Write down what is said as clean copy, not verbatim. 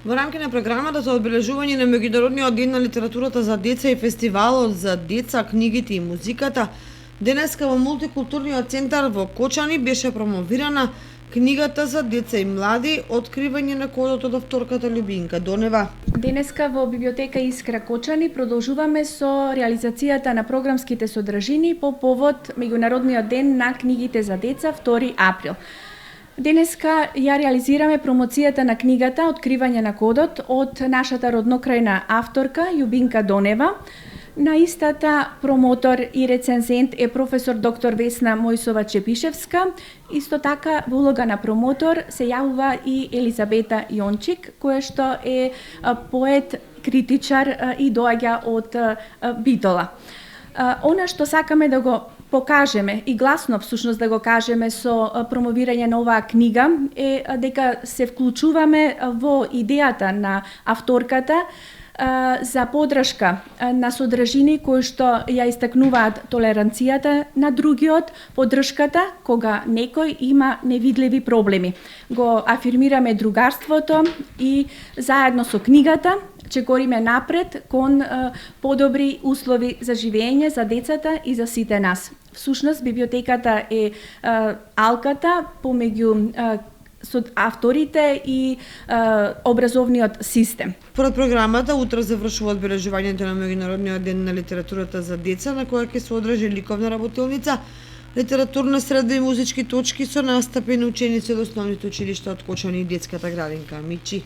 Во рамки на програмата за одбележување на Меѓународниот ден на литературата за деца и фестивалот за деца, книгите и музиката, денеска во мултикултурниот центар во Кочани беше промовирана книгата за деца и млади Откривање на кодот од авторката Љубинка Донева. Денеска во библиотека Искра Кочани продолжуваме со реализацијата на програмските содржини по повод Меѓународниот ден на книгите за деца 2 април. Денеска ја реализираме промоцијата на книгата Откривање на кодот од нашата роднокрајна авторка Љубинка Донева. На истата промотор и рецензент е професор доктор Весна Мојсова Чепишевска. Исто така во улога на промотор се јавува и Елизабета Јончик, која што е поет, критичар и доаѓа од Битола. Она што сакаме да го покажеме и гласно всушност да го кажеме со промовирање на оваа книга е дека се вклучуваме во идејата на авторката за подршка на содржини кои што ја истакнуваат толеранцијата на другиот, поддршката кога некој има невидливи проблеми. Го афирмираме другарството и заедно со книгата чекориме напред кон подобри услови за живење за децата и за сите нас. Всушност, библиотеката е алката помеѓу со авторите и образовниот систем. Според програмата, утре завршува одбележувањето на Меѓународниот ден на литературата за деца, на која ќе се одржи ликовна работилница, литературна среда и музички точки со настапи на ученици од основните училишта од Кочани и детската градинка Мичи.